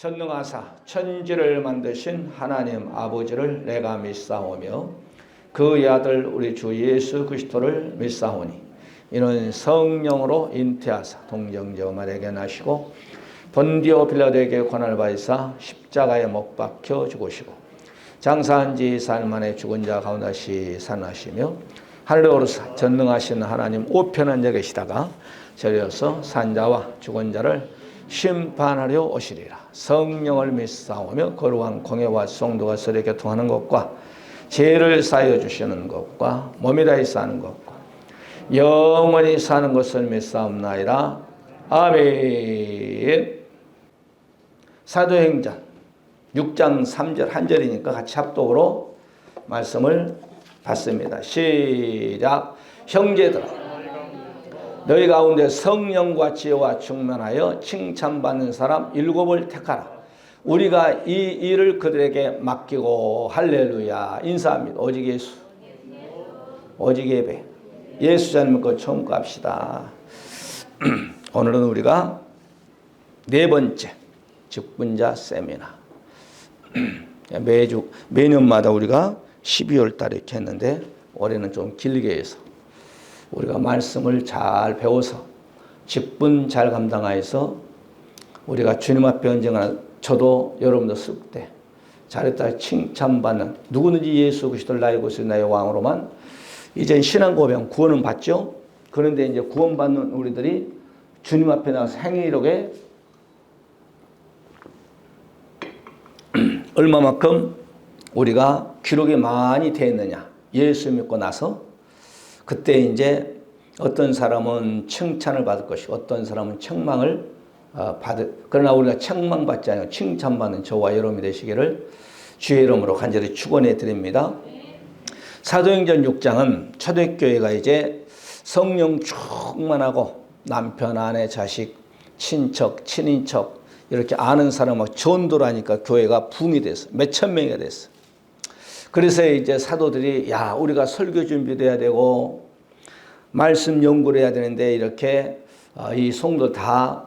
전능하사 천지를 만드신 하나님 아버지를 내가 믿사오며 그의 아들 우리 주 예수 그리스도를 믿사오니 이는 성령으로 잉태하사 동정녀 마리아에게 나시고 본디오 빌라도에게 고난을 받으사 십자가에 못 박혀 죽으시고 장사한 지 사흘 만에 죽은 자 가운데 살아나시며 하늘에 오르사 전능하신 하나님 우편한 자 계시다가 저리어서 산자와 죽은 자를 심판하려 오시리라. 성령을 믿사오며 거룩한 공예와 성도가 서로 교통하는 것과 죄를 사하여 주시는 것과 몸이 다해 사는 것과 영원히 사는 것을 믿사옵나이다. 아멘. 사도행전 6장 3절 한 절이니까 같이 합독으로 말씀을 받습니다. 시작. 형제들아 너희 가운데 성령과 지혜와 충만하여 칭찬받는 사람 7을 택하라. 우리가 이 일을 그들에게 맡기고 할렐루야 인사합니다. 오직 예수, 오직 예배. 예수 잘 믿고 처음 갑시다. 오늘은 우리가 네 번째 직분자 세미나. 매년마다 우리가 12월 달에 이렇게 했는데 올해는 좀 길게 해서 우리가 말씀을 잘 배워서 직분 잘 감당하여서 우리가 주님 앞에 언젠가 저도 여러분도 쓸 때 잘했다 칭찬받는 누구든지 예수 그리스도를 나의 구주요 나의 왕으로만 이제 신앙 고백 구원은 받죠. 그런데 이제 구원받는 우리들이 주님 앞에 나가서 행위력에 얼마만큼 우리가 기록이 많이 되어 있느냐. 예수 믿고 나서 그때 이제 어떤 사람은 칭찬을 받을 것이고 어떤 사람은 책망을 그러나 우리가 책망받지 않고 칭찬받는 저와 여러분이 되시기를 주의 이름으로 간절히 축원해 드립니다. 사도행전 6장은 초대교회가 이제 성령 충만하고 남편, 아내, 자식, 친척, 친인척 이렇게 아는 사람하고 전도를 하니까 교회가 붕이 됐어. 몇천 명이 됐어. 그래서 이제 사도들이 야 우리가 설교 준비돼야 되고 말씀 연구를 해야 되는데 이렇게 이 성도 다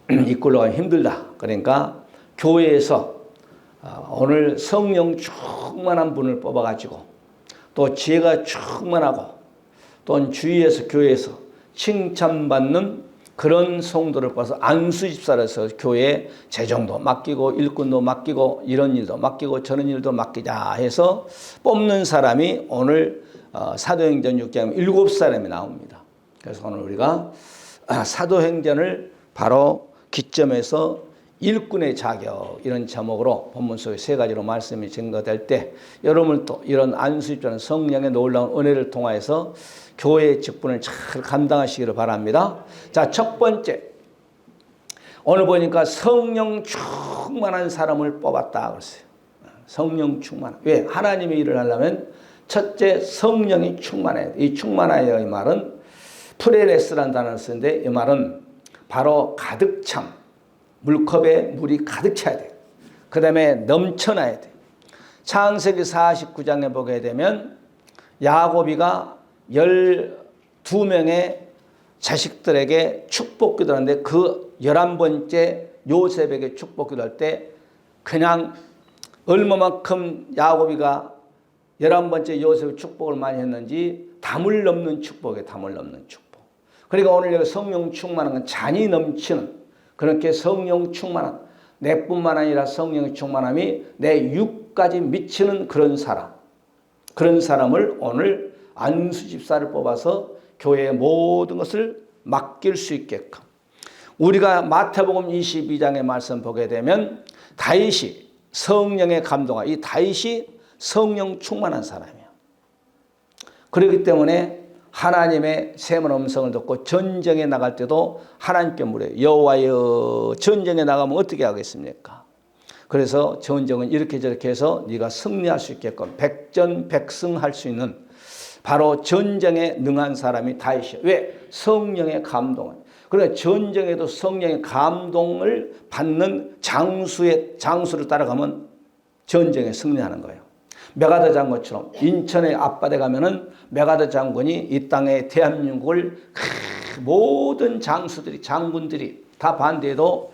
이끌러 가기 힘들다. 그러니까 교회에서 오늘 성령 충만한 분을 뽑아가지고 또 지혜가 충만하고 또 주위에서 교회에서 칭찬받는 그런 성도를 뽑아서 안수집사를 해서 교회에 재정도 맡기고 일꾼도 맡기고 이런 일도 맡기고 저런 일도 맡기자 해서 뽑는 사람이 오늘 사도행전 6장 7사람이 나옵니다. 그래서 오늘 우리가 사도행전을 바로 기점에서 일꾼의 자격 이런 제목으로 본문 속에 세 가지로 말씀이 증거될 때 여러분 또 이런 안수집사는 성령의 놀라운 은혜를 통하여서 교회의 직분을 잘 감당하시기를 바랍니다. 자, 첫 번째 오늘 보니까 성령 충만한 사람을 뽑았다 그랬어요. 성령 충만. 왜? 하나님의 일을 하려면 첫째 성령이 충만해야 돼. 이 충만하여 이 말은 프레레스라는 단어를 쓰는데 이 말은 바로 가득 참 물컵에 물이 가득 차야 돼. 그 다음에 넘쳐나야 돼. 창세기 49장에 보게 되면 야곱이가 12명의 자식들에게 축복기도 하는데 그 11번째 요셉에게 축복기도 할 때 그냥 얼마만큼 야곱이가 11번째 요셉의 축복을 많이 했는지 담을 넘는 축복이에요. 담을 넘는 축복. 그러니까 오늘 여기 성령 충만한 건 잔이 넘치는 그렇게 성령 충만한 내뿐만 아니라 성령 충만함이 내 육까지 미치는 그런 사람. 그런 사람을 오늘 안수집사를 뽑아서 교회의 모든 것을 맡길 수 있게끔. 우리가 마태복음 22장의 말씀 보게 되면 다윗이 성령의 감동하 이 다윗이 성령 충만한 사람이에요. 그렇기 때문에 하나님의 세문 음성을 듣고 전쟁에 나갈 때도 하나님께 물어요. 여호와여 전쟁에 나가면 어떻게 하겠습니까? 그래서 전쟁은 이렇게 저렇게 해서 네가 승리할 수 있게끔 백전백승할 수 있는 바로 전쟁에 능한 사람이 다윗이에요. 왜? 성령의 감동을. 그러니까 전쟁에도 성령의 감동을 받는 장수를 따라가면 전쟁에 승리하는 거예요. 메가더 장군처럼 인천의 앞바다에 가면은 메가더 장군이 이 땅의 대한민국을 모든 장군들이 다 반대해도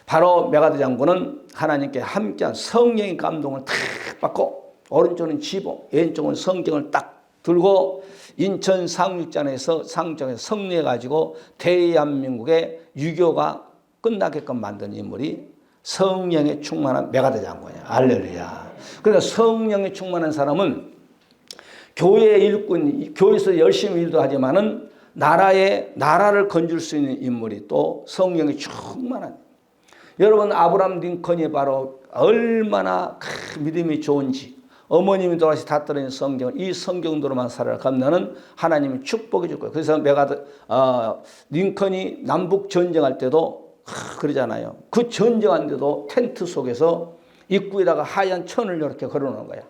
바로 메가드 장군은 하나님께 함께한 성령의 감동을 탁 받고 오른쪽은 지복, 왼쪽은 성경을 딱 들고 인천 상륙장에서 승리해가지고 대한민국의 유교가 끝나게끔 만든 인물이 성령에 충만한 메가드 장군이야. 할렐루야. 그러니까 성령에 충만한 사람은 교회 일꾼, 교회에서 열심히 일도 하지만은 나라를 건줄 수 있는 인물이 또 성령에 충만한. 여러분 아브라함 링컨이 바로 얼마나 믿음이 좋은지 어머님이 돌아가시 다 떨어진 성경 이 성경도로만 살아가면은 하나님이 축복해 줄 거예요. 그래서 링컨이 남북 전쟁할 때도 그러잖아요. 그 전쟁한데도 텐트 속에서 입구에다가 하얀 천을 이렇게 걸어놓은 거야.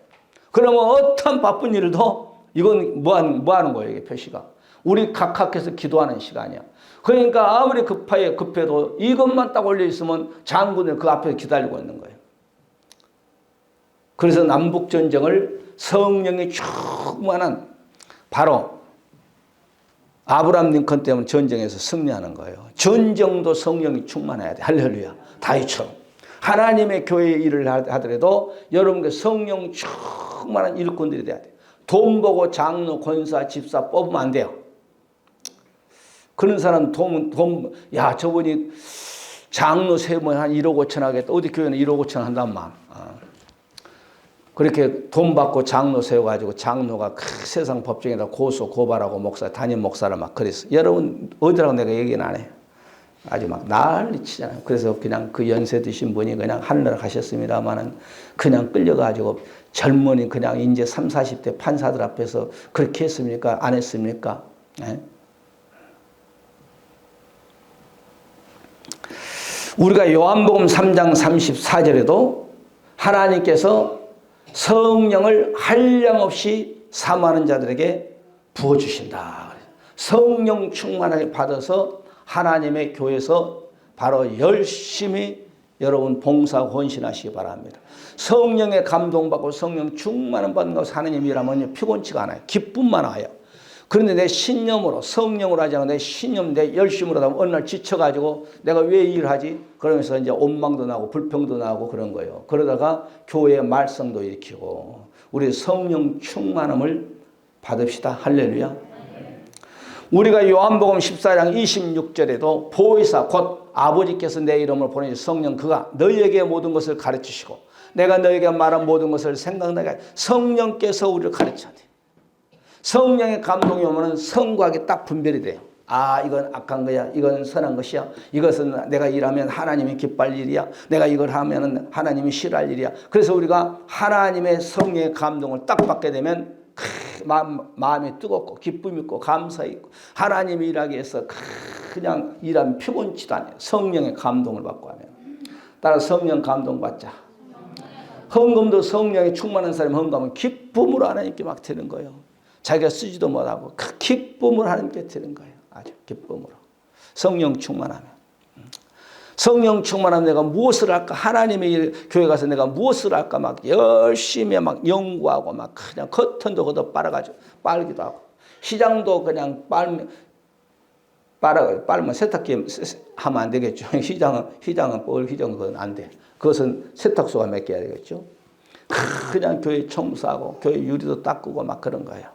그러면 어떤 바쁜 일도 이건 뭐 하는 거예요? 이게 표시가. 우리 각각해서 기도하는 시간이야. 그러니까 아무리 급해도 이것만 딱 올려 있으면 장군을 그 앞에 기다리고 있는 거예요. 그래서 남북 전쟁을 성령이 충만한 바로 아브라함 링컨 때문에 전쟁에서 승리하는 거예요. 전쟁도 성령이 충만해야 돼. 할렐루야. 다윗처럼. 하나님의 교회 일을 하더라도 여러분께 성령 충만한 일꾼들이 돼야 돼요. 돈 보고 장로, 권사, 집사 뽑으면 안 돼요. 그런 사람 저분이 장로 세면 한 1억 5천 하겠다. 어디 교회는 1억 5천 한단 말. 그렇게 돈 받고 장로 세워가지고 장로가 세상 법정에다 고발하고 담임 목사를 막 그랬어. 여러분 어디라고 내가 얘기는 안 해. 아주 막 난리 치잖아요. 그래서 그냥 그 연세 드신 분이 그냥 하늘나라 가셨습니다만은 그냥 끌려가지고 젊은이 그냥 이제 30, 40대 판사들 앞에서 그렇게 했습니까? 안 했습니까? 네? 우리가 요한복음 3장 34절에도 하나님께서 성령을 한량없이 사모하는 자들에게 부어주신다. 성령 충만하게 받아서 하나님의 교회에서 바로 열심히 여러분 봉사 헌신하시기 바랍니다. 성령의 감동받고 성령 충만을 받는 것을 하나님 일하면 피곤치가 않아요. 기쁨만 와요. 그런데 내 신념으로 성령으로 하지 않고 내 신념 내 열심으로 하면 어느 날 지쳐가지고 내가 왜 일하지? 그러면서 이제 원망도 나고 불평도 나고 그런 거예요. 그러다가 교회의 말썽도 일으키고 우리 성령 충만함을 받읍시다. 할렐루야. 우리가 요한복음 14장 26절에도 보혜사 곧 아버지께서 내 이름을 보내주신 성령 그가 너희에게 모든 것을 가르치시고 내가 너희에게 말한 모든 것을 생각나게 하시고 성령께서 우리를 가르쳐야 돼. 성령의 감동이 오면 선과 악이 딱 분별이 돼요. 아, 이건 악한 거야. 이건 선한 것이야. 이것은 내가 일하면 하나님이 기뻐할 일이야. 내가 이걸 하면 하나님이 싫어할 일이야. 그래서 우리가 하나님의 성령의 감동을 딱 받게 되면 마음이 뜨겁고 기쁨이 있고 감사가 있고 하나님이 일하기 위해서 그냥 일하면 피곤치도 않아요. 성령의 감동을 받고 하면. 따라 성령 감동 받자. 헌금도 성령이 충만한 사람이 헌금하면 기쁨으로 하나님께 막 드리는 거예요. 자기가 쓰지도 못하고 그 기쁨을 하나님께 드리는 거예요. 아주 기쁨으로. 성령 충만하면. 성령 충만하면 내가 무엇을 할까? 하나님의 교회 가서 내가 무엇을 할까? 막 열심히 막 연구하고 막 그냥 커튼도 걷어 빨아가지고 빨기도 하고 시장도 그냥 빨면 세탁기 하면 안 되겠죠. 휘장은 그건 안 돼. 그것은 세탁소가 맡겨야 되겠죠. 그냥 교회 청소하고 교회 유리도 닦고 막 그런 거예요.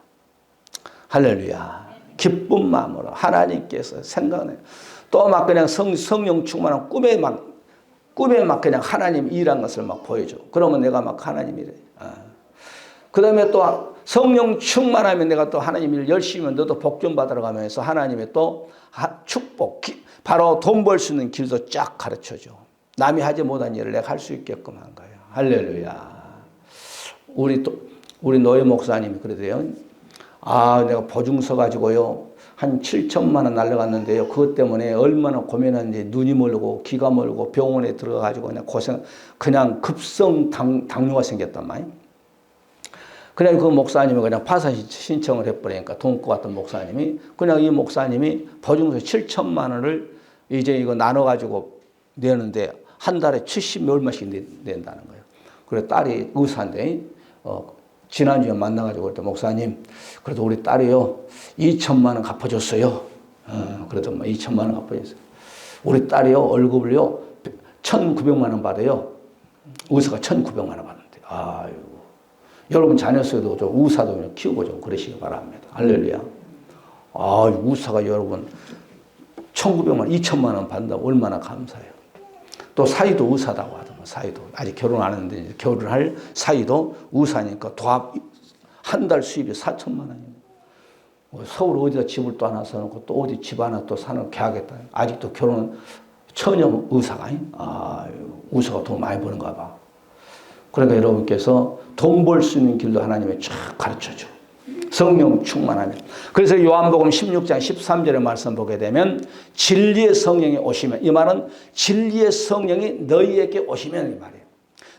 할렐루야. 기쁜 마음으로 하나님께서 생각나요. 또 막 그냥 성령 충만한 꿈에 막 그냥 하나님 일한 것을 막 보여줘. 그러면 내가 막 하나님 일해. 그 다음에 또 성령 충만하면 내가 또 하나님 일 열심히 하면 너도 복 좀 받으러 가면서 하나님의 또 축복, 바로 돈 벌 수 있는 길도 쫙 가르쳐줘. 남이 하지 못한 일을 내가 할 수 있게끔 한 거예요. 할렐루야. 우리 노예 목사님이 그러대요. 내가 보증서 가지고요. 한 7천만 원 날라갔는데요. 그것 때문에 얼마나 고민했는지 눈이 멀고 귀가 멀고 병원에 들어가가지고 그냥 급성 당뇨가 생겼단 말이에요. 그냥 그 목사님이 그냥 파산 신청을 해버리니까 돈고 같은 목사님이 그냥 이 목사님이 보증서 7천만 원을 이제 이거 나눠가지고 내는데 한 달에 70 얼마씩 낸다는 거예요. 그래서 딸이 의사인데 지난주에 만나가지고 그랬더니 목사님 그래도 우리 딸이요 2천만 원 갚아줬어요. 그래도 2천만 원 갚아줬어요. 우리 딸이요 월급을요 1,900만 원 받아요. 의사가 1,900만 원 받는데. 아이고. 여러분 자녀수도 좀 의사도 좀 키우고 좀 그러시기 바랍니다. 할렐루야. 아, 의사가 여러분 1,900만 원, 2,000만 원 받는다고 얼마나 감사해요. 또 사위도 의사다고 하더만, 사위도. 아직 결혼 안 했는데 이제 결혼할 사위도 의사니까 도합 한 달 수입이 4천만 원이에요. 서울 어디다 집을 또 하나 사놓고 또 어디 집 하나 또 사놓고 하겠다. 아직도 결혼 처녀 의사가 아니? 아, 의사가 돈 많이 버는가 봐. 그러니까 여러분께서 돈 벌 수 있는 길도 하나님이 쫙 가르쳐줘. 성령 충만하면. 그래서 요한복음 16장 13절의 말씀 보게 되면 진리의 성령이 오시면, 이 말은 진리의 성령이 너희에게 오시면 이 말이에요.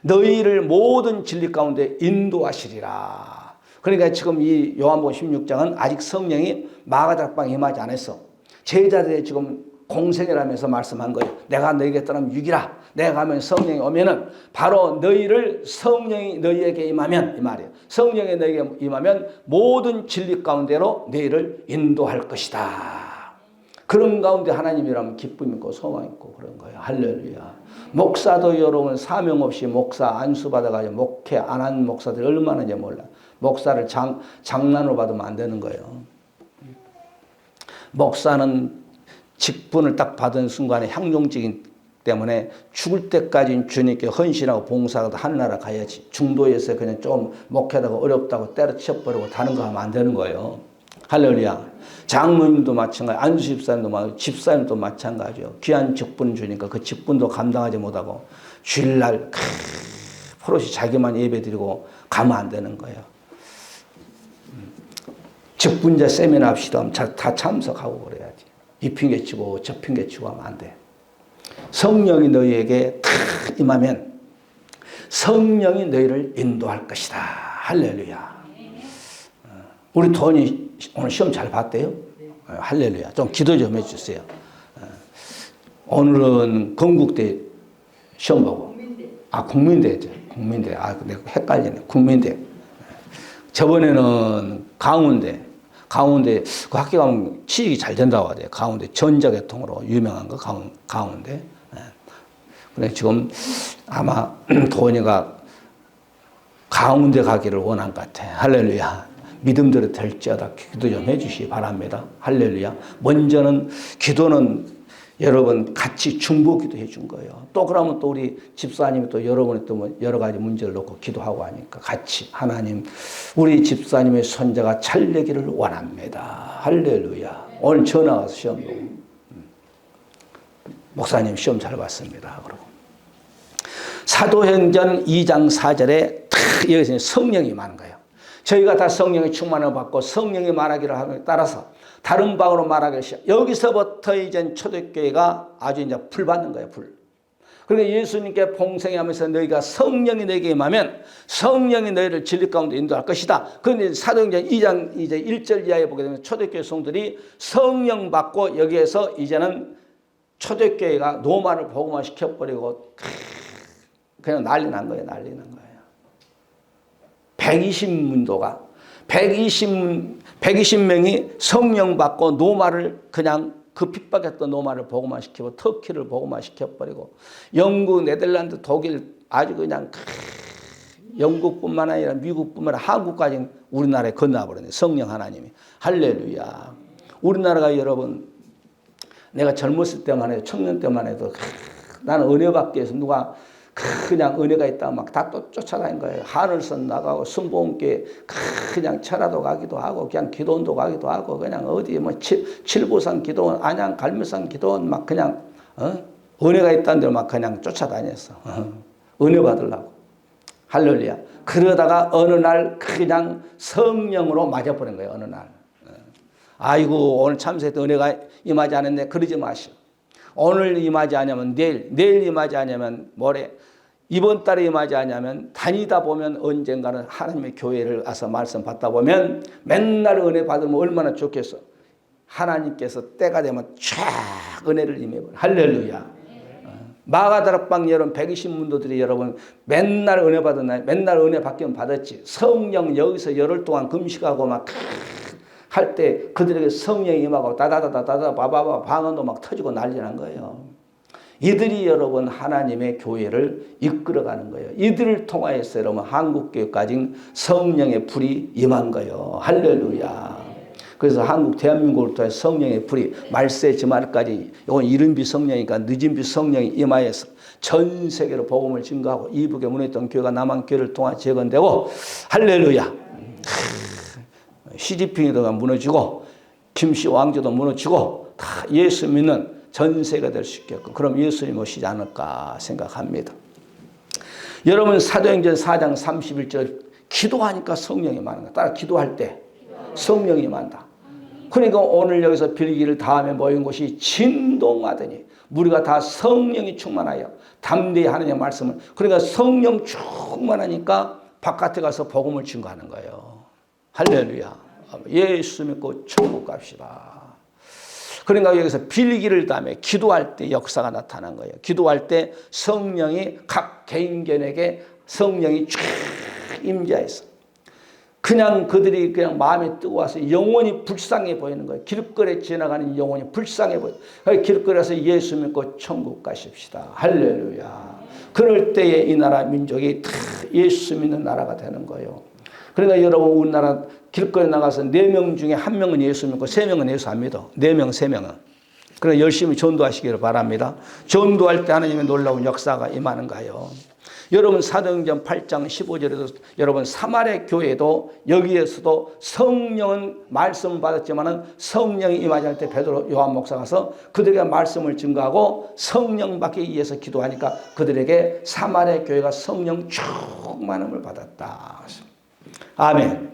너희를 모든 진리 가운데 인도하시리라. 그러니까 지금 이 요한복음 16장은 아직 성령이 마가다락방에 임하지 않았어. 제자들의 지금 공생이라면서 말씀한 거예요. 내가 너희에게 떠나면 육이라. 내가 가면 성령이 오면은 바로 너희를 성령이 너희에게 임하면 이 말이에요. 성령이 너희에게 임하면 모든 진리 가운데로 너희를 인도할 것이다. 그런 가운데 하나님이라면 기쁨 있고 소망 있고 그런 거예요. 할렐루야. 목사도 여러분 사명 없이 목사 안수 받아가지고 목회 안 한 목사들이 얼마나 이제 몰라. 목사를 장난으로 받으면 안 되는 거예요. 목사는 직분을 딱 받은 순간에 향용직이기 때문에 죽을 때까지 주님께 헌신하고 봉사하고 하늘나라 가야지. 중도에서 그냥 좀 목회하다가 어렵다고 때려치워버리고 다른 거 하면 안 되는 거예요. 할렐루야. 장로님도 마찬가지, 안수 집사님도 마찬가지, 집사님도 마찬가지요. 귀한 직분 주니까 그 직분도 감당하지 못하고 주일날 포로시 자기만 예배드리고 가면 안 되는 거예요. 직분자 세미나 합시다. 다 참석하고 그래야지. 이 핑계치고 저 핑계치고 하면 안 돼. 성령이 너희에게 다 임하면 성령이 너희를 인도할 것이다. 할렐루야. 우리 돈이 오늘 시험 잘 봤대요? 할렐루야. 좀 기도 좀 해주세요. 오늘은 건국대 시험 보고. 아, 국민대죠. 국민대. 아, 내가 헷갈리네. 국민대. 저번에는 강원대 그 학교 가면 취직이 잘 된다고 하대요. 강원대 전자계통으로 유명한 거 강원대. 근데 지금 아마 도원이가 강원대 가기를 원한 것 같아. 할렐루야. 믿음대로 될지어다 기도 좀 해주시기 바랍니다. 할렐루야. 먼저는 기도는 여러분 같이 중보기도 해준 거예요. 또 그러면 또 우리 집사님이 또 여러분이 또 여러 가지 문제를 놓고 기도하고 하니까 같이 하나님 우리 집사님의 손자가 잘 되기를 원합니다. 할렐루야. 오늘 전화 와서 시험 보고 목사님 시험 잘 봤습니다. 그러고 사도행전 2장 4절에 여기서 성령이 많은 거예요. 저희가 다 성령의 충만을 받고 성령이 말하기를 하는 따라서 다른 방으로 말하기 시작. 여기서부터 이제 초대교회가 아주 이제 불 받는 거예요, 불. 그러니까 예수님께 봉생하면서 너희가 성령이 너에게 임하면 성령이 너희를 진리 가운데 인도할 것이다. 그런데 사도행전 2장 이제 1절 이하에 보게 되면 초대교회 성도들이 성령 받고 여기에서 이제는 초대교회가 노마를 복음화 시켜버리고 그냥 난리 난 거예요, 난리 난 거예요. 120문도가 120명이 성령 받고 노마를 그냥 그 핍박했던 노마를 복음화시키고 터키를 복음화시켜버리고 영국, 네덜란드, 독일 아주 그냥 영국뿐만 아니라 미국뿐만 아니라 한국까지 우리나라에 건너버렸네. 성령 하나님이. 할렐루야. 우리나라가 여러분 내가 젊었을 때만 해도 청년 때만 해도 나는 은혜 받기 위해서 누가 그냥 은혜가 있다 막 다 또 쫓아다닌 거예요. 하늘선 나가고 순복음교회 그냥 철화도 가기도 하고 그냥 기도원도 가기도 하고 그냥 어디 뭐 칠보산 기도원 안양 갈매산 기도원 막 그냥 은혜가 있다는 데로 막 그냥 쫓아다녔어. 은혜 받으려고. 할렐루야. 그러다가 어느 날 그냥 성령으로 맞아버린 거예요. 어느 날. 아이고 오늘 참석했던 은혜가 임하지 않았네. 그러지 마시오. 오늘 임하지 않으면 내일 임하지 않으면 모레, 이번 달에 임하지 않으면 다니다 보면 언젠가는 하나님의 교회를 와서 말씀 받다 보면 맨날 은혜 받으면 얼마나 좋겠어. 하나님께서 때가 되면 쫙 은혜를 임해버려. 할렐루야. 마가다락방 여러분 120문도들이 여러분 맨날 은혜 받은 날 맨날 은혜 받기는 받았지. 성령 여기서 열흘 동안 금식하고 막 할 때 그들에게 성령이 임하고 다다다다다다 바바바 방언도 막 터지고 난리 난 거예요. 이들이 여러분 하나님의 교회를 이끌어가는 거예요. 이들을 통하여서 여러분 한국교회까지 성령의 불이 임한 거예요. 할렐루야. 그래서 한국 대한민국을 통해 성령의 불이 말세 지말까지, 이건 이른비 성령이니까 늦은비 성령이 임하여서 전 세계로 복음을 증거하고 이북에 무너졌던 교회가 남한교회를 통해 재건되고, 할렐루야. 시진핑이도 무너지고 김씨 왕조도 무너지고 다 예수 믿는 전 세계가 될 수 있겠고, 그럼 예수님 오시지 않을까 생각합니다. 여러분 사도행전 4장 31절 기도하니까 성령이 임하는 거야. 따라 기도할 때 성령이 임한다. 그러니까 오늘 여기서 빌기를 다음에 모인 곳이 진동하더니 우리가 다 성령이 충만하여 담대히 하느님의 말씀을, 그러니까 성령 충만하니까 바깥에 가서 복음을 증거하는 거예요. 할렐루야. 예수 믿고 천국 갑시다. 그러니까 여기서 빌기를 다음에 기도할 때 역사가 나타난 거예요. 기도할 때 성령이 각 개인견에게 성령이 쫙 임재해서 그냥 그들이 그냥 마음에 뜨거워서 영혼이 불쌍해 보이는 거예요. 길거리에 지나가는 영혼이 불쌍해 보여요. 길거리에서 예수 믿고 천국 가십시다. 할렐루야. 그럴 때에 이 나라 민족이 다 예수 믿는 나라가 되는 거예요. 그러니까 여러분 우리나라 길거리 나가서 4명 중에 1명은 예수 믿고 3명은 예수 안 믿어. 4명, 3명은. 그래서 열심히 전도하시기를 바랍니다. 전도할 때 하나님의 놀라운 역사가 임하는 거예요. 여러분 사도행전 8장 15절에도 여러분 사마리아 교회도 여기에서도 성령은 말씀을 받았지만은 성령이 임하지 않을 때 베드로 요한 목사 가서 그들에게 말씀을 증거하고 성령 받기 위해서 기도하니까 그들에게 사마리아 교회가 성령 충만함을 받았다. 아멘.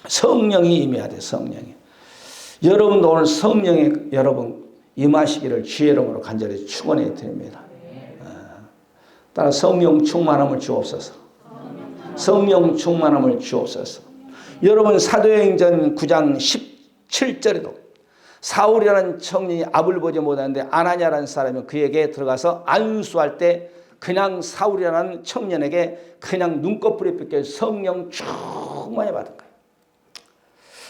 성령이 임해야 돼. 성령이. 여러분도 오늘 성령이 여러분 임하시기를 주의 이름으로 간절히 축원해 드립니다. 따라 성령 충만함을 주옵소서. 성령 충만함을 주옵소서. 여러분 사도행전 9장 17절에도 사울이라는 청년이 앞을 보지 못하는데 아나니아라는 사람이 그에게 들어가서 안수할 때 그냥 사울이라는 청년에게 그냥 눈꺼풀이 삐껴 성령 충만히 받은 거예요.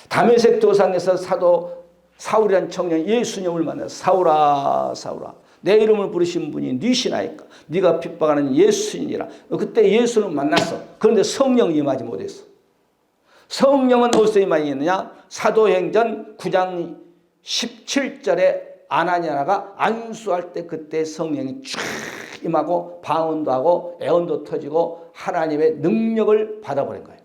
다메섹 도상에서 사도 사울이라는 청년 예수님을 만나서 사울아 사울아 내 이름을 부르신 분이 니시나이까 네가 핍박하는 예수니라. 그때 예수를 만났어. 그런데 성령이 임하지 못했어. 성령은 어디서 임하느냐? 사도행전 9장 17절에 아나니아가 안수할 때 그때 성령이 쫙 임하고 방언도 하고 애언도 터지고 하나님의 능력을 받아버린 거예요.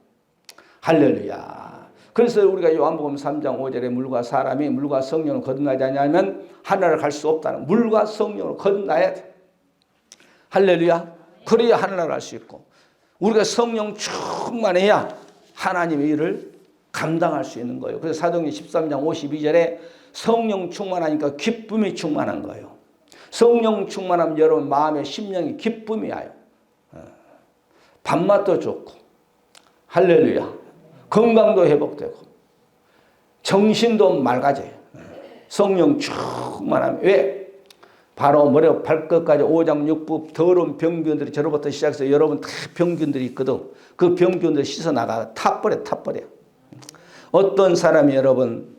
할렐루야. 그래서 우리가 요한복음 3장 5절에 물과 사람이 물과 성령을 거듭나지 않으면 하늘을 갈 수 없다는, 물과 성령을 거듭나야 돼. 할렐루야. 그래야 하늘을 갈 수 있고 우리가 성령 충만해야 하나님의 일을 감당할 수 있는 거예요. 그래서 사도행전 13장 52절에 성령 충만하니까 기쁨이 충만한 거예요. 성령 충만하면 여러분 마음의 심령이 기쁨이 와요. 밥맛도 좋고 할렐루야. 건강도 회복되고 정신도 맑아져요. 성령 충만하면. 왜? 바로 머리부터 발끝까지 오장육부 더러운 병균들이 저로부터 시작해서 여러분 다 병균들이 있거든. 그 병균들 씻어나가 타버려. 어떤 사람이 여러분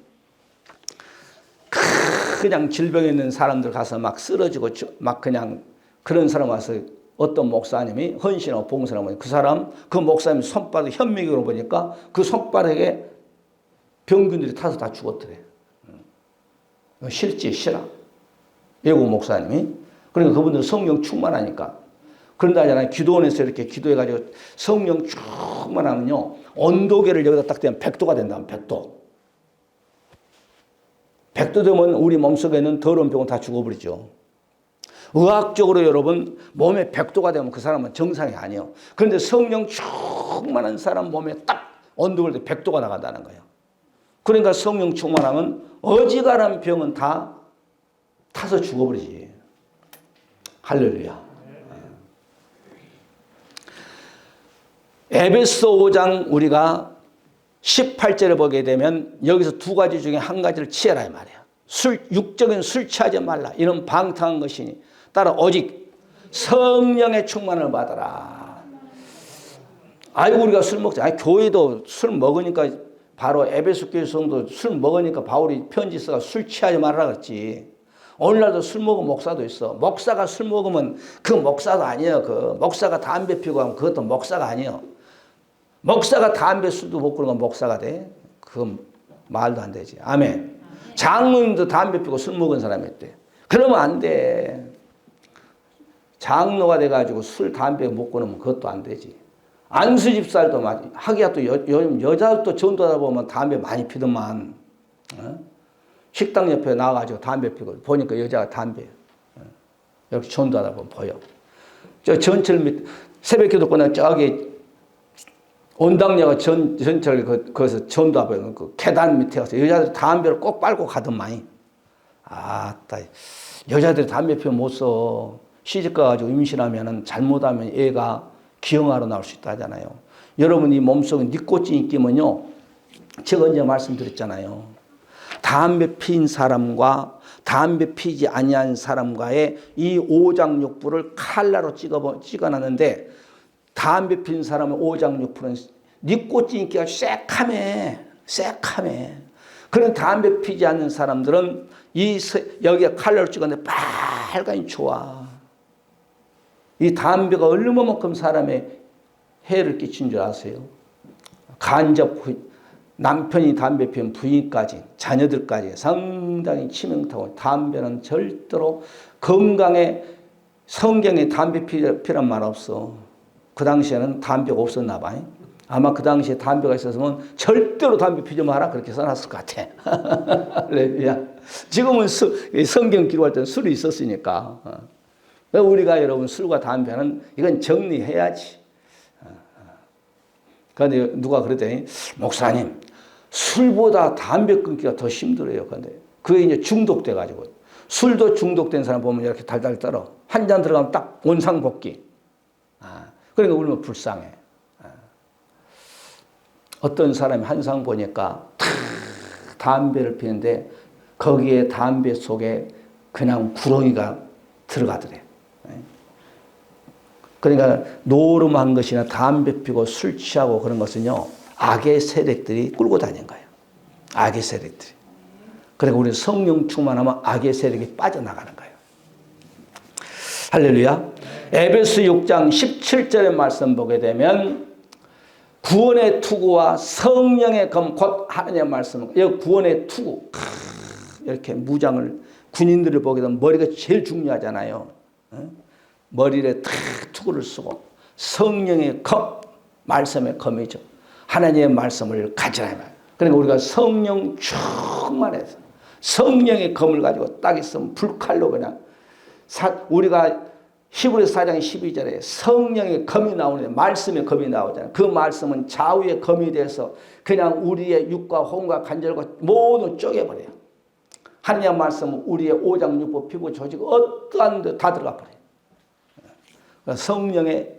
그냥 질병에 있는 사람들 가서 막 쓰러지고 막 그냥 그런 사람 와서 어떤 목사님이 헌신하고 봉사하고 그 사람 그 목사님 손바닥 현미경으로 보니까 그 손바닥에 병균들이 타서 다 죽었더래. 실제 실화. 외국 목사님이. 그러니까 그분들은 성령 충만하니까. 그런다 하잖아요. 기도원에서 이렇게 기도해가지고 성령 충만하면요 온도계를 여기다 딱 대면 100도가 된다면 100도. 100도 되면 우리 몸속에는 더러운 병은 다 죽어버리죠. 의학적으로 여러분 몸에 100도가 되면 그 사람은 정상이 아니에요. 그런데 성령 충만한 사람 몸에 딱 온도를 때 100도가 나간다는 거예요. 그러니까 성령 충만하면 어지간한 병은 다 타서 죽어버리지. 할렐루야. 에베소 5장 우리가 18절에 보게 되면 여기서 두 가지 중에 한 가지를 취해라 이 말이야. 육적인 술 취하지 말라. 이런 방탕한 것이니 따라 오직 성령의 충만을 받아라. 아이고 우리가 술 먹자. 아니 교회도 술 먹으니까 바로 에베소 교회 성도 술 먹으니까 바울이 편지 써가 술 취하지 말라 그랬지. 오늘날도 술 먹은 목사도 있어. 목사가 술 먹으면 그 목사도 아니에요. 그 목사가 담배 피고 하면 그것도 목사가 아니에요. 목사가 담배 술도 못 끊는 건 목사가 돼? 그건 말도 안 되지. 아멘. 장로님도 담배 피고 술 먹은 사람이 있대. 그러면 안 돼. 장로가 돼가지고 술, 담배 못 끊으면 그것도 안 되지. 안수 집사도 하기야 또 요즘 여자도 전도하다 보면 담배 많이 피더만. 식당 옆에 나와가지고 담배 피고 보니까 여자가 담배. 이렇게 전도하다 보면 보여. 저 전철 밑 새벽 기도 끝나 저기 온당녀가 전철 거기서 전도하고 그 계단 밑에 가서 여자들 담배를 꼭 빨고 가더만. 아따, 여자들이 담배 피우면 못 써. 시집 가가지고 임신하면은 잘못하면 애가 기형아로 나올 수 있다 하잖아요. 여러분 이 몸속에 니코틴이 끼면요. 제가 언제 말씀드렸잖아요. 담배 피인 사람과 담배 피지 아니한 사람과의 이 오장육부를 칼라로 찍어놨는데 담배 피는 사람의 오장육부는 니코틴 인기가 새카매. 그런 담배 피지 않는 사람들은 여기에 칼라로 찍었는데 빨간이 좋아. 이 담배가 얼마만큼 사람의 해를 끼친 줄 아세요? 간접 남편이 담배 피우면 부인까지 자녀들까지 상당히 치명타고 담배는 절대로 건강에 성경에 담배 피란 말 없어. 그 당시에는 담배가 없었나 봐. 아마 그 당시에 담배가 있었으면 절대로 담배 피지 마라 그렇게 써놨을 것 같아. 지금은 성경 기록할 때는 술이 있었으니까. 우리가 여러분 술과 담배는 이건 정리해야지. 그런데 누가 그러더니 목사님 술보다 담배 끊기가 더 힘들어요. 그런데 그게 이제 중독돼가지고 술도 중독된 사람 보면 이렇게 달달 떨어. 한 잔 들어가면 딱 원상복귀. 그러니까 우리는 불쌍해. 어떤 사람이 한상 보니까 담배를 피는데 거기에 담배 속에 그냥 구렁이가 들어가더래. 그러니까 노름한 것이나 담배 피고 술 취하고 그런 것은요. 악의 세력들이 끌고 다니는 거예요. 악의 세력들이. 그러니까 우리 성령 충만하면 악의 세력이 빠져나가는 거예요. 할렐루야. 에베소 6장 17절의 말씀 보게 되면 구원의 투구와 성령의 검, 곧 하나님의 말씀. 여기 구원의 투구. 이렇게 무장을 군인들을 보게 되면 머리가 제일 중요하잖아요. 머리에 탁 투구를 쓰고 성령의 검, 말씀의 검이죠. 하나님의 말씀을 가지라. 그러니까 우리가 성령 충만해서 성령의 검을 가지고 딱 있으면 불칼로 그냥 우리가 히브리서 4장 12절에 성령의 검이 나오는데 말씀의 검이 나오잖아요. 그 말씀은 좌우의 검이 돼서 그냥 우리의 육과 혼과 관절과 모두 쪼개버려요. 하나님의 말씀은 우리의 오장육부 피부 조직 어떠한 데 다 들어가 버려요. 성령의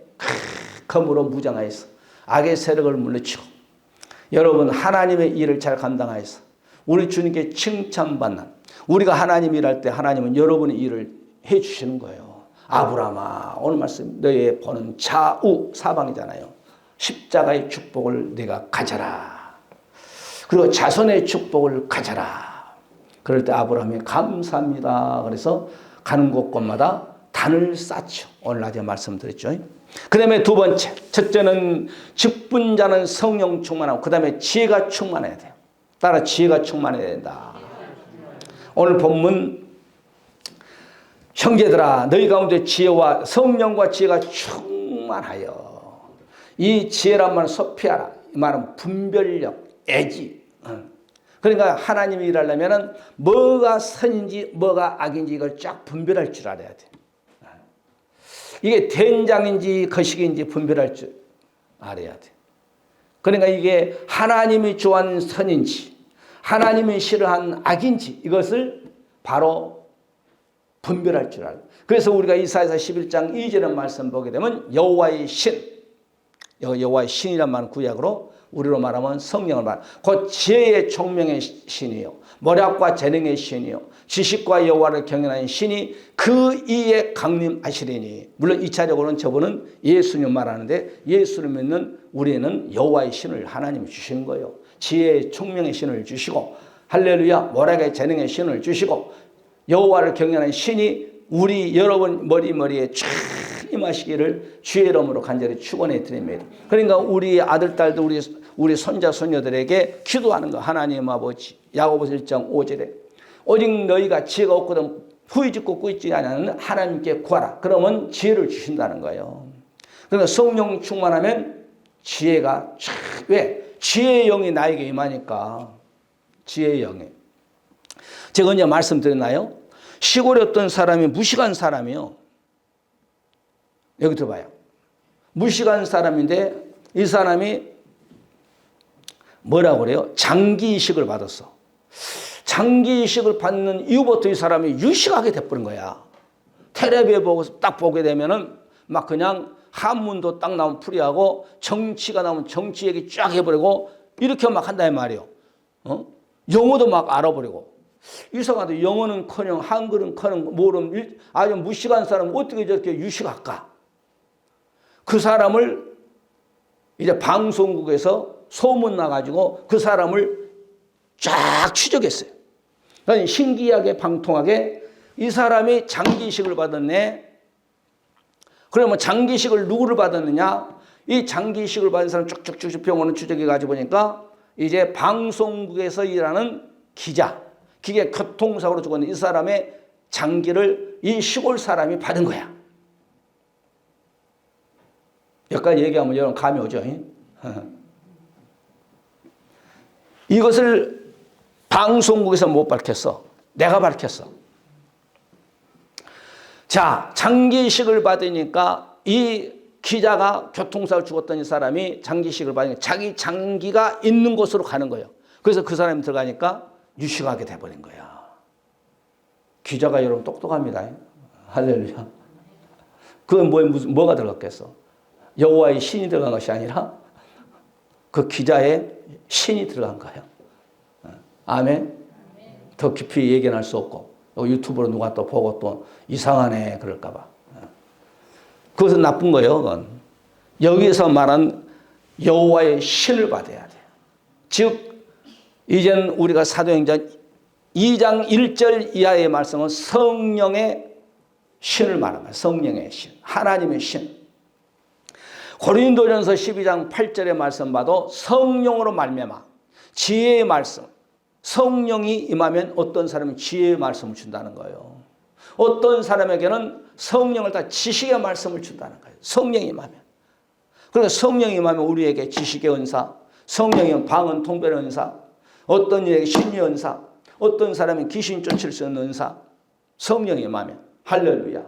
검으로 무장하여서 악의 세력을 물리치고 여러분 하나님의 일을 잘 감당하여서 우리 주님께 칭찬받는 우리가 하나님 일할 때 하나님은 여러분의 일을 해주시는 거예요. 아브라함아 오늘 말씀 너의 보는 좌우 사방이잖아요. 십자가의 축복을 네가 가져라. 그리고 자손의 축복을 가져라. 그럴 때 아브라함이 감사합니다. 그래서 가는 곳곳마다 단을 쌓죠. 오늘 낮에 말씀드렸죠. 그 다음에 두 번째, 첫째는 직분자는 성령 충만하고 그 다음에 지혜가 충만해야 돼요. 따라 지혜가 충만해야 된다. 오늘 본문 형제들아 너희 가운데 지혜와 성령과 지혜가 충만하여 이 지혜란 말은 소피하라. 이 말은 분별력, 애지. 그러니까 하나님이 일하려면 뭐가 선인지 뭐가 악인지 이걸 쫙 분별할 줄 알아야 돼. 이게 된장인지 거식인지 분별할 줄 알아야 돼. 그러니까 이게 하나님이 좋아하는 선인지 하나님이 싫어하는 악인지 이것을 바로 분별할 줄 알아요. 그래서 우리가 이사야서 11장 2절의 말씀 보게 되면 여호와의 신, 여호와의 신이란 말은 구약으로 우리로 말하면 성령을 말하는 곧 지혜의 총명의 신이요 모략과 재능의 신이요 지식과 여호와를 경외하는 신이 그 이에 강림하시리니. 물론 2차적으로는 저분은 예수님 말하는데 예수를 믿는 우리는 여호와의 신을 하나님이 주신 거예요. 지혜의 총명의 신을 주시고 할렐루야 모략의 재능의 신을 주시고 여호와를 경외하는 신이 우리 여러분 머리에 쫙 임하시기를 주의 이름으로 간절히 축원해 드립니다. 그러니까 우리 아들, 딸도 우리 손자, 손녀들에게 기도하는 거. 하나님 아버지, 야고보서 1장 5절에 오직 너희가 지혜가 없거든 후이짓고 꾸짖지 않는 하나님께 구하라. 그러면 지혜를 주신다는 거예요. 그러니까 성령 충만하면 지혜가 왜? 지혜의 영이 나에게 임하니까. 지혜의 영이. 제가 언제 말씀드렸나요? 시골에 어떤 사람이 무식한 사람이요. 여기 들어봐요. 무식한 사람인데 이 사람이 뭐라고 그래요? 장기이식을 받았어. 장기이식을 받는 이후부터 이 사람이 유식하게 돼버린 거야. 텔레비에 딱 보게 되면은 막 그냥 한문도 딱 나오면 풀이하고 정치가 나오면 정치 얘기 쫙 해버리고 이렇게 막 한다는 말이에요. 영어도 막 알아버리고. 이상하다. 영어는커녕 한글은커녕 모르면 아주 무식한 사람은 어떻게 저렇게 유식할까? 그 사람을 이제 방송국에서 소문 나가지고 그 사람을 쫙 추적했어요. 그러니까 신기하게 방통하게 이 사람이 장기이식을 받았네. 그러면 장기이식을 누구를 받았느냐? 이 장기이식을 받은 사람 쭉쭉쭉 병원을 추적해가지고 보니까 이제 방송국에서 일하는 기자, 기계 교통사고로 죽었는데 이 사람의 장기를 이 시골 사람이 받은 거야. 여기까지 얘기하면 여러분 감이 오죠? 이것을 방송국에서 못 밝혔어. 내가 밝혔어. 자, 장기이식을 받으니까 이 기자가 교통사고 죽었던 이 사람이 장기이식을 받으니까 자기 장기가 있는 곳으로 가는 거예요. 그래서 그 사람이 들어가니까 유식하게 돼버린 거야. 기자가 여러분 똑똑합니다. 할렐루야. 그건 뭐가 들어갔겠어? 여호와의 신이 들어간 것이 아니라 그 기자의 신이 들어간 거예요. 아멘. 더 깊이 얘기는 할 수 없고 유튜브로 누가 또 보고 또 이상하네 그럴까 봐. 그것은 나쁜 거예요. 그건. 여기서 말한 여호와의 신을 받아야 돼요. 즉 이제는 우리가 사도행전 2장 1절 이하의 말씀은 성령의 신을 말합니다. 성령의 신, 하나님의 신. 고린도전서 12장 8절의 말씀 봐도 성령으로 말미암아 지혜의 말씀, 성령이 임하면 어떤 사람은 지혜의 말씀을 준다는 거예요. 어떤 사람에게는 성령을 다 지식의 말씀을 준다는 거예요. 성령이 임하면. 그러니까 성령이 임하면 우리에게 지식의 은사, 성령이 방언 통변의 은사, 어떤 이에게 신의 은사, 어떤 사람은 귀신 쫓을 수 있는 은사, 성령이 임하면. 할렐루야.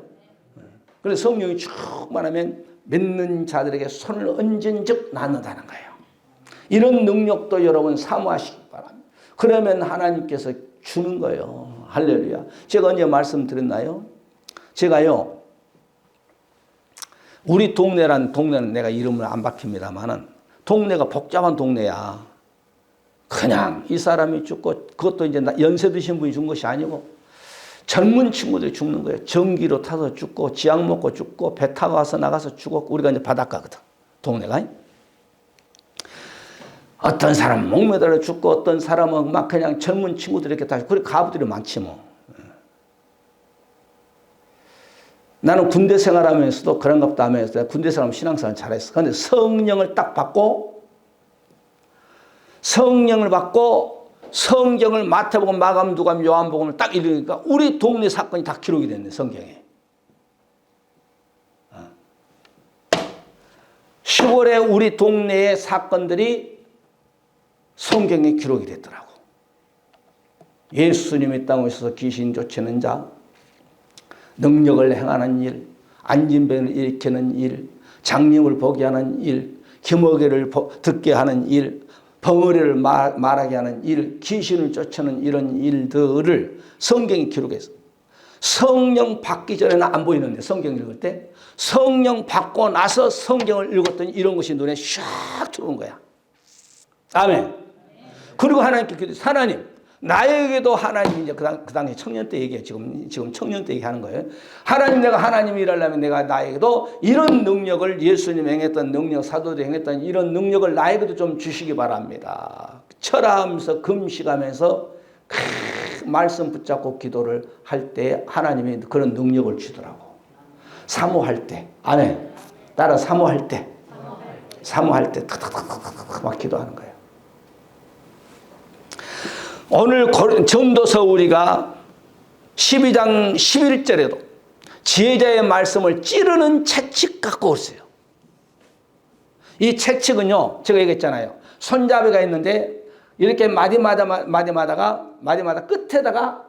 그래서 성령이 충만하면 믿는 자들에게 손을 얹은 즉 낫는다는 거예요. 이런 능력도 여러분 사모하시기 바랍니다. 그러면 하나님께서 주는 거예요. 할렐루야. 제가 언제 말씀드렸나요? 제가요, 우리 동네는 내가 이름을 안 밝힙니다만은 동네가 복잡한 동네야. 그냥 이 사람이 죽고 그것도 이제 연세 드신 분이 죽은 것이 아니고 젊은 친구들이 죽는 거예요. 전기로 타서 죽고 지약 먹고 죽고 배 타고 와서 나가서 죽었고 우리가 이제 바닷가거든. 동네가. 어떤 사람은 목매달려 죽고 어떤 사람은 막 그냥 젊은 친구들이 이렇게 다 그래 가부들이 많지 뭐. 나는 군대 생활하면서도 그런 것도 하면서 군대 생활하면 신앙생활 잘했어. 그런데 성령을 딱 받고 성경을 마태복음, 마감, 누감, 요한복음을 딱 읽으니까 우리 동네 사건이 다 기록이 됐네, 성경에. 시골에 우리 동네의 사건들이 성경에 기록이 됐더라고. 예수님이 땅에 오셔서 귀신 쫓는 자, 능력을 행하는 일, 안진병을 일으키는 일, 장님을 보게 하는 일, 기머개를 듣게 하는 일, 벙어리를 말하게 하는 일, 귀신을 쫓는 이런 일들을 성경이 기록했어. 성령 받기 전에는 안 보이는데 성경 읽을 때 성령 받고 나서 성경을 읽었더니 이런 것이 눈에 샥 들어온 거야. 아멘. 그리고 하나님께 기도해. 하나님, 나에게도 하나님이 이제 그 당시 청년 때 얘기해. 지금 청년 때 얘기하는 거예요. 하나님, 내가 하나님이 일하려면 내가 나에게도 이런 능력을 예수님 행했던 능력, 사도들이 행했던 이런 능력을 나에게도 좀 주시기 바랍니다. 철하면서 금식하면서 말씀 붙잡고 기도를 할 때 하나님이 그런 능력을 주더라고. 사모할 때, 아멘. 따라 사모할 때 탁탁탁탁 막 기도하는 거예요. 오늘 전도서 우리가 12장 11절에도 지혜자의 말씀을 찌르는 채찍 갖고 오세요. 이 채찍은요, 제가 얘기했잖아요. 손잡이가 있는데 이렇게 마디마다 끝에다가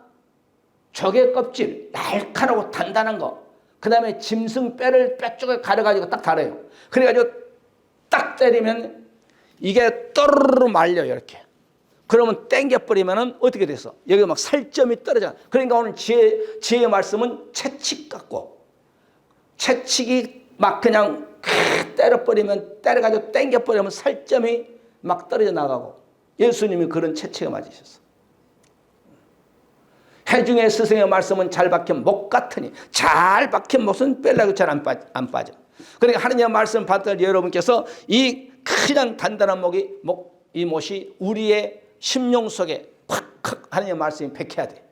적의 껍질, 날카롭고 단단한 거, 그 다음에 짐승 뼈를 뼈 쪽에 가려가지고 딱 달아요. 그래가지고 딱 때리면 이게 또르르 말려요, 이렇게. 그러면 땡겨버리면은 어떻게 됐어? 여기 막 살점이 떨어져. 그러니까 오늘 지혜의 말씀은 채찍 같고, 채찍이 막 그냥 때려가지고 땡겨버리면 살점이 막 떨어져 나가고, 예수님이 그런 채찍을 맞으셨어. 해중의 스승의 말씀은 잘 박힌 목 같으니, 잘 박힌 못은 빼려고 잘 안 빠져. 그러니까 하느님의 말씀 받을 여러분께서 이 그냥 단단한 이 못이 우리의 심령 속에 콱콱 하느님의 말씀이 박혀야 돼.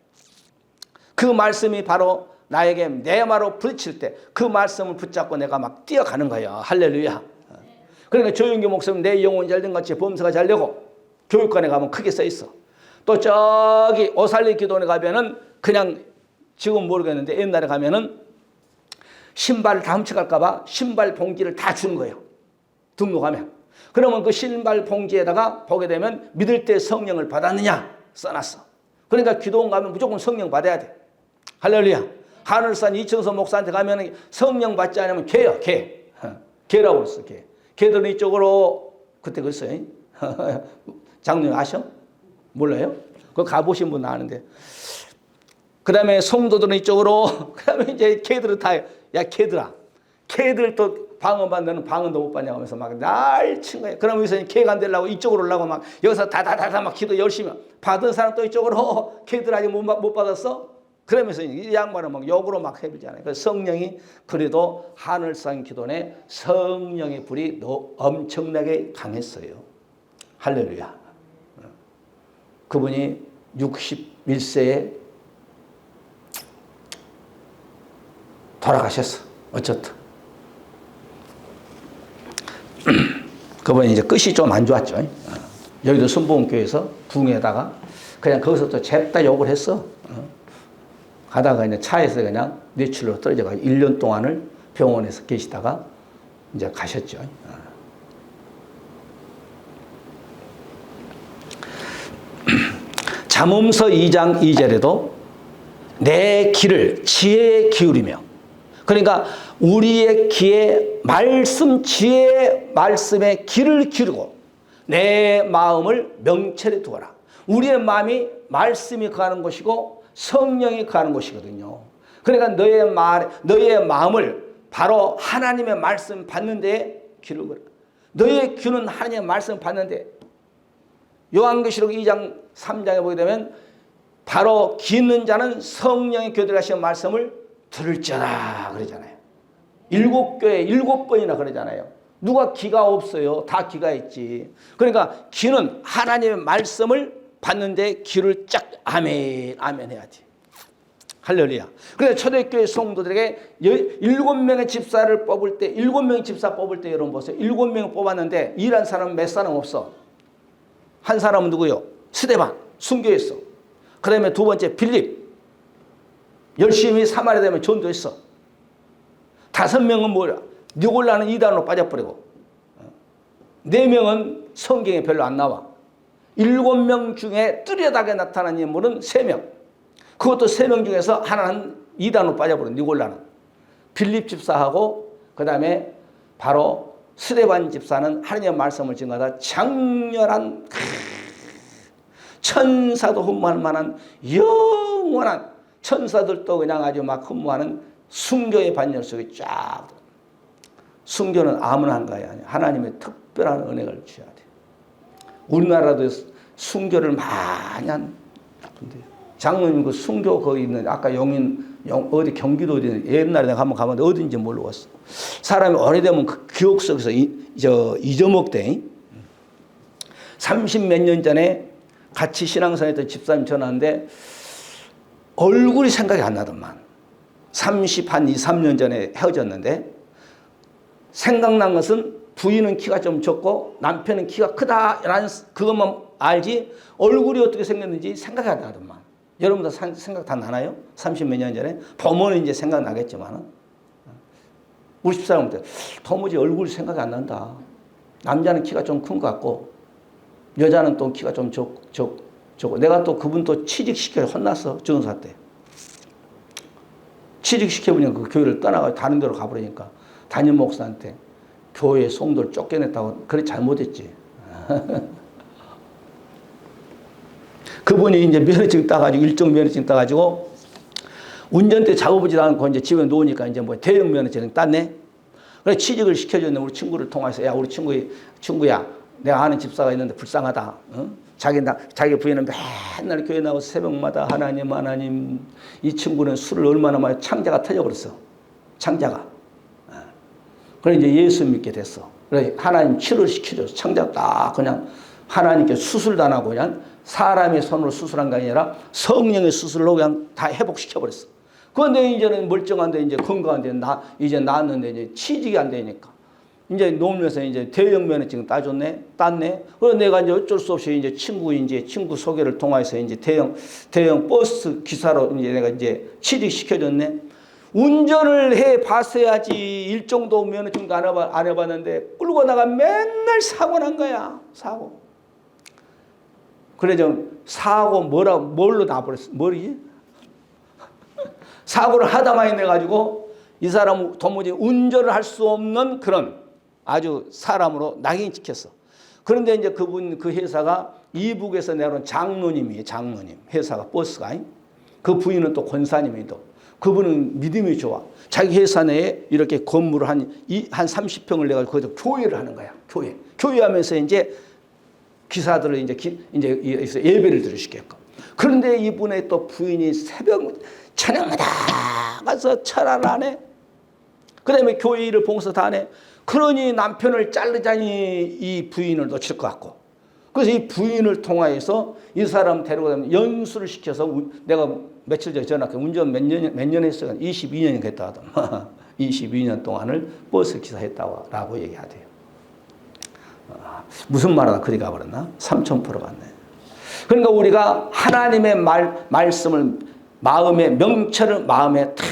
그 말씀이 바로 나에게 내 말로 부딪힐 때 그 말씀을 붙잡고 내가 막 뛰어가는 거예요. 할렐루야. 그러니까 조용기 목사님 내 영혼이 잘된 같이 범사가 잘되고, 교육관에 가면 크게 써 있어. 또 저기 오살리 기도원에 가면은 그냥 지금 모르겠는데 옛날에 가면은 신발을 다 훔쳐갈까봐 신발 봉지를 다 주는 거예요. 등록하면. 그러면 그 신발 봉지에다가 보게 되면 믿을 때 성령을 받았느냐 써놨어. 그러니까 기도원 가면 무조건 성령 받아야 돼. 할렐루야. 하늘산 이청서 목사한테 가면 성령 받지 않으면 개요, 개. 개라고 그랬어, 개. 개들은 이쪽으로 그때 그랬어요. 장로님 아셔? 몰라요? 그거 가보신 분 아는데. 그 다음에 성도들은 이쪽으로, 그 다음에 이제 개들은 다, 야, 개들아. 개들 또 방언받는 방언도 못 받냐고 하면서 막 날 친 거예요. 그럼 여기서 개가 안 되려고 이쪽으로 오려고 막 여기서 다다다다 막 기도 열심히 받은 사람 또 이쪽으로 개들 아직 못 받았어? 그러면서 이 양반은 막 욕으로 막 해버리잖아요. 그래서 성령이 그래도 하늘산 기도원에 성령의 불이 엄청나게 강했어요. 할렐루야. 그분이 61세에 돌아가셨어. 어쨌든. 그분이 이제 끝이 좀 안 좋았죠. 여기도 순복음교회에서 붕에다가 그냥 거기서 또 잽다 욕을 했어. 가다가 그냥 차에서 그냥 뇌출로 떨어져가지고 1년 동안을 병원에서 계시다가 이제 가셨죠. 잠언서 2장 2절에도 내 귀를 지혜에 기울이며, 그러니까 우리의 귀에 말씀, 지혜의 말씀에 귀를 기울이고 내 마음을 명철에 두어라. 우리의 마음이 말씀이 거하는 곳이고 성령이 거하는 곳이거든요. 그러니까 너의 마음을 바로 하나님의 말씀 받는 데에 귀를 걸어. 너의 귀는 하나님의 말씀 받는데, 요한계시록 2장 3장에 보게 되면 바로 귀 있는 자는 성령의 교들하시는 말씀을 들을지어다 그러잖아요. 7교회 7번이나 그러잖아요. 누가 귀가 없어요? 다 귀가 있지. 그러니까 귀는 하나님의 말씀을 받는데 귀를 쫙 아멘 아멘 해야지. 할렐루야. 그래서 초대교회 성도들에게 7명의 집사를 뽑을 때, 7명의 집사 뽑을 때 여러분 보세요. 7명을 뽑았는데 일한 사람은 몇 사람 없어. 한 사람은 누구요? 스데반, 순교했어. 그 다음에 두 번째 빌립, 열심히 사마리아 되면 전도했어. 5명은 뭐야? 니골라는 이단으로 빠져버리고, 4명은 성경에 별로 안 나와. 7명 중에 뚜렷하게 나타난 인물은 3명. 그것도 3명 중에서 하나는 이단으로 빠져버려. 니골라는 빌립 집사하고, 그 다음에 바로 스데반 집사는 하나님의 말씀을 증거하다 장렬한 천사도 흠모할 만한 영원한, 천사들도 그냥 아주 막 흠모하는 순교의 반열 속에 쫙. 순교는 아무나 한 거야. 하나님의 특별한 은혜를 주셔야 돼. 우리나라도 순교를 많이 한 분들. 장로님 그 순교 거기 있는 아까 어디 경기도 어디 옛날에 내가 한번 가봤는데 어딘지 모르겠어. 사람이 오래되면 그 기억 속에서 잊어먹대. 30몇 년 전에 같이 신앙생활 했던 집사님 전화하는데 얼굴이 생각이 안 나더만. 30한 2, 3년 전에 헤어졌는데 생각난 것은 부인은 키가 좀 적고 남편은 키가 크다라는 그것만 알지 얼굴이 어떻게 생겼는지 생각이 안 나더만. 여러분도 생각 다 나나요? 30몇 년 전에? 보면 이제 생각나겠지만 우리 집사람한테 도무지 얼굴이 생각이 안 난다. 남자는 키가 좀 큰 것 같고 여자는 또 키가 좀 적고 내가 또 그분 또 취직시켜 혼났어. 정사 때. 취직시켜보니까 그 교회를 떠나가지고 다른 데로 가버리니까 담임 목사한테 교회 성도를 쫓겨냈다고 그래 잘못했지. 그분이 이제 면허증 따가지고 일종 면허증 따가지고 운전대 잡아보지도 않고 이제 집에 놓으니까 이제 뭐 대형 면허증 땄네. 그래 취직을 시켜줬는데 우리 친구를 통해서 야 우리 친구야 내가 아는 집사가 있는데 불쌍하다. 어? 자기 부인은 맨날 교회 나와서 새벽마다 하나님 이 친구는 술을 얼마나 많이 창자가 터져버렸어. 창자가. 그래 이제 예수 믿게 됐어. 그래 하나님 치료를 시켜줘서 창자가 딱 그냥 하나님께 수술도 안 하고 그냥 사람의 손으로 수술한 게 아니라 성령의 수술로 그냥 다 회복시켜버렸어. 그런데 이제는 멀쩡한데 이제 건강한데 이제 나았는데 이제 취직이 안 되니까 이제 놀면서 이제 대형 면허증 땄네. 그래서 내가 이제 어쩔 수 없이 이제 친구 소개를 통해서 이제 대형 버스 기사로 이제 내가 이제 취직시켜줬네. 운전을 해 봤어야지 일정도 면허증도 안 해봤는데 끌고 나가 맨날 사고 난 거야. 사고. 그래 좀 사고 뭘로 나버렸어? 뭐지? 사고를 하다만이 내가지고 이 사람은 도무지 운전을 할 수 없는 그런 아주 사람으로 낙인 찍혔어. 그런데 이제 그 회사가 이북에서 내려온 장로님이에요. 장로님. 회사가 버스가. 그 부인은 또 권사님이도. 그분은 믿음이 좋아. 자기 회사 내에 이렇게 건물을 한 30평을 내가지고 거기서 교회를 하는 거야. 교회하면서 이제 기사들을 이제 예배를 들으시게끔. 그런데 이분의 또 부인이 새벽 저녁마다 가서 철학을 안 해. 그 다음에 교회 일을 봉사 다 안 해. 그러니 남편을 자르자니 이 부인을 놓칠 것 같고. 그래서 이 부인을 통하여서 이 사람 데리고 가면 연수를 시켜서 내가 며칠 전에 전화해 운전 몇 년 했어요. 22년이 됐다 하더만. 22년 동안을 버스 기사 했다고 얘기하대요. 무슨 말하다 그리 가버렸나? 3000% 갔네. 그러니까 우리가 하나님의 말씀을 마음의 명철을 마음에 탁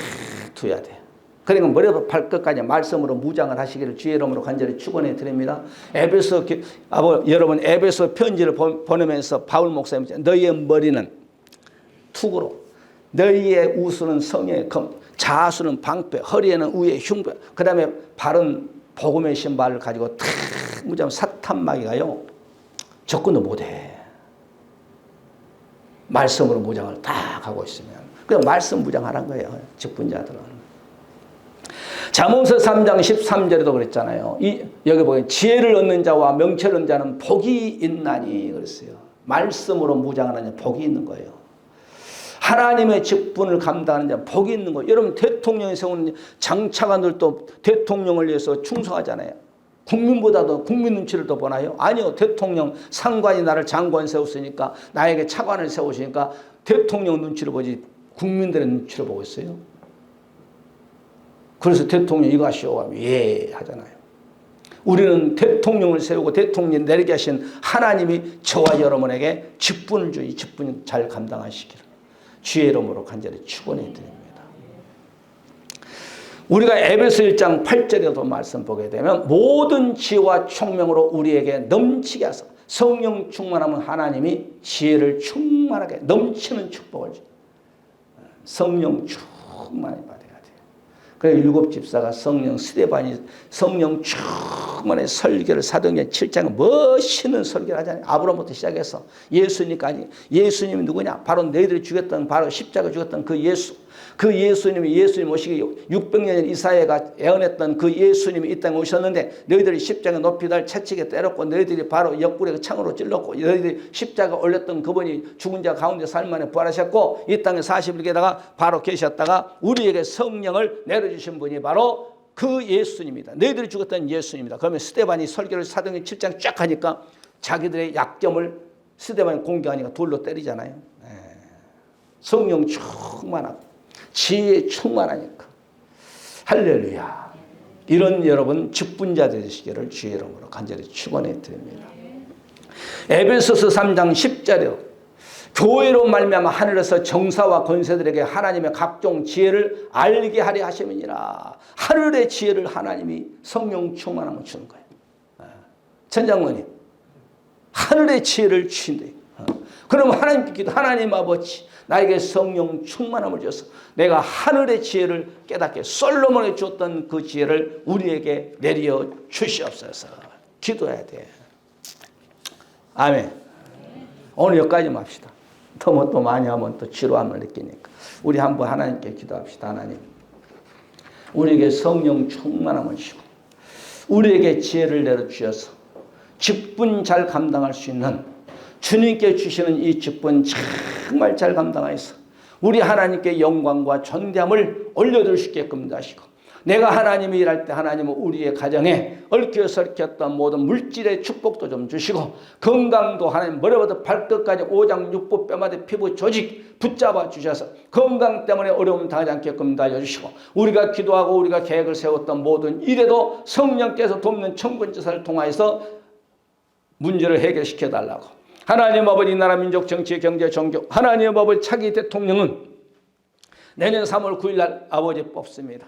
두어야 돼. 그러니까 머리부터 발끝까지 말씀으로 무장을 하시기를 주의 이름으로 간절히 축원해 드립니다. 여러분 에베소 편지를 보내면서 바울 목사님 너희의 머리는 투구로 너희의 우수는 성의 검 자수는 방패 허리에는 우의 흉배 그 다음에 바른 복음의 신발을 가지고 탁 무장 사탄마귀가요 접근도 못해. 말씀으로 무장을 딱 하고 있으면 그냥 말씀 무장하란 거예요. 직분자들은. 잠언서 3장 13절에도 그랬잖아요. 여기 보면 지혜를 얻는 자와 명철을 얻는 자는 복이 있나니 그랬어요. 말씀으로 무장하는 자 복이 있는 거예요. 하나님의 직분을 감당하는 자 복이 있는 거예요. 여러분 대통령이 세우는 장차관들도 대통령을 위해서 충성하잖아요. 국민보다도 국민 눈치를 더 보나요? 아니요. 대통령 상관이 나를 장관 세웠으니까 나에게 차관을 세우시니까 대통령 눈치를 보지 국민들의 눈치를 보고 있어요. 그래서 대통령 이거 하시오 하면 예 하잖아요. 우리는 대통령을 세우고 대통령 내리게 하신 하나님이 저와 여러분에게 직분을 주이 직분 잘 감당하시기를 주의 이름으로 간절히 축원해 드립니다. 우리가 에베소 1장 8절에도 말씀 보게 되면 모든 지혜와 총명으로 우리에게 넘치게 하사 성령 충만하면 하나님이 지혜를 충만하게 넘치는 축복을 줍니다. 성령 충만히 받아야 돼요. 그래서 7 집사가 성령 스데반이 성령 충만의 설교를 사도행전 7장 멋있는 설교를 하잖아요. 아브라함부터 시작해서 예수님까지. 예수님이 누구냐? 바로 너희들이 죽였던 바로 십자가 죽였던 그 예수. 그 예수님이 예수님 오시기 600년 전 이사야가 예언했던 그 예수님이 이 땅에 오셨는데 너희들이 십자가 높이 달 채찍에 때렸고 너희들이 바로 옆구리에 창으로 찔렀고 너희들이 십자가 올렸던 그분이 죽은 자 가운데 살만에 부활하셨고 이 땅에 40일 계다가 바로 계셨다가 우리에게 성령을 내려주신 분이 바로 그 예수님이다. 너희들이 죽었던 예수님이다. 그러면 스데반이 설교를 사도행전 7장 쫙 하니까 자기들의 약점을 스데반이 공격하니까 돌로 때리잖아요. 성령 충만하고 지혜 충만하니까. 할렐루야. 이런 여러분 직분자 되시기를 주의 이름으로 간절히 축원해 드립니다. 에베소서 3장 10절에 교회로 말미암아 하늘에서 정사와 권세들에게 하나님의 각종 지혜를 알게 하려 하심이니라. 하늘의 지혜를 하나님이 성령 충만함을 주는 거예요. 천장모님, 하늘의 지혜를 주신대. 그럼 하나님께 기도, 하나님 아버지, 나에게 성령 충만함을 줘서 내가 하늘의 지혜를 깨닫게, 솔로몬이 줬던 그 지혜를 우리에게 내려 주시옵소서. 기도해야 돼. 아멘. 오늘 여기까지만 합시다. 또 많이 하면 또 지루함을 느끼니까. 우리 한번 하나님께 기도합시다. 하나님, 우리에게 성령 충만함을 주시고 우리에게 지혜를 내려주셔서 직분 잘 감당할 수 있는, 주님께 주시는 이 직분 정말 잘 감당해서 우리 하나님께 영광과 존귀함을 올려드릴 수 있게끔 하시고, 내가 하나님이 일할 때 하나님은 우리의 가정에 얽혀 설켰던 모든 물질의 축복도 좀 주시고, 건강도 하나님 머리부터 발끝까지 오장육부 뼈마디 피부 조직 붙잡아 주셔서 건강 때문에 어려움 당하지 않게끔 달려주시고, 우리가 기도하고 우리가 계획을 세웠던 모든 일에도 성령께서 돕는 천군지사를 통하여서 문제를 해결시켜 달라고. 하나님 아버지, 이 나라 민족 정치 경제 종교, 하나님 아버지 차기 대통령은 내년 3월 9일 날 아버지 뽑습니다.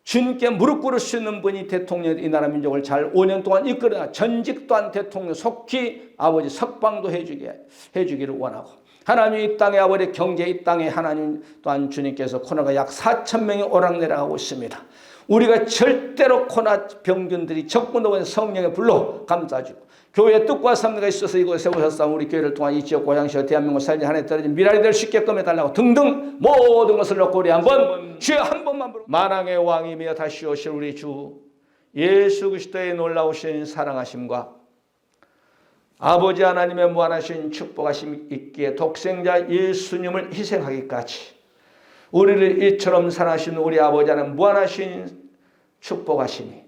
주님께 무릎 꿇을 수 있는 분이 대통령, 이 나라 민족을 잘 5년 동안 이끌어가 전직 또한 대통령 속히 아버지 석방도 해주기를 원하고, 하나님 이 땅에 아버지 경제, 이 땅에 하나님 또한 주님께서 코로나가 약 4천 명이 오락내락하고 있습니다. 우리가 절대로 코로나 병균들이 적군도 성령의 불로 감싸주고, 교회에 뜻과 섭리가 있어서 이곳에 세우셨사오니 우리 교회를 통한 이 지역 고향시와 대한민국 살기 하나에 떨어진 미랄이 될 수 있게끔 해달라고 등등 모든 것을 놓고 우리 한번 주여 한 번만 부르고, 만왕의 왕이며 다시 오실 우리 주 예수 그리스도의 놀라우신 사랑하심과 아버지 하나님의 무한하신 축복하심 있기에 독생자 예수님을 희생하기까지 우리를 이처럼 사랑하신 우리 아버지 하나님 무한하신 축복하심이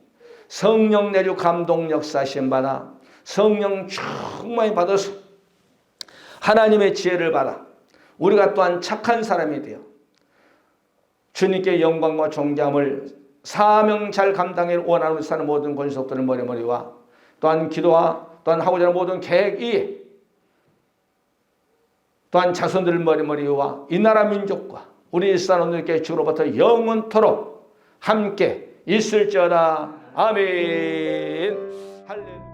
성령 내주 감동 역사하심 받아 성령 충만히 받아서 하나님의 지혜를 받아 우리가 또한 착한 사람이 되어 주님께 영광과 존귀함을 사명 잘 감당해 원하는 사는 모든 권속들의 머리머리와 또한 기도와 또한 하고자 하는 모든 계획이 또한 자손들 머리머리와 이 나라 민족과 우리 일산원들께 주로부터 영원토록 함께 있을지어다. 아멘. 할렐루야.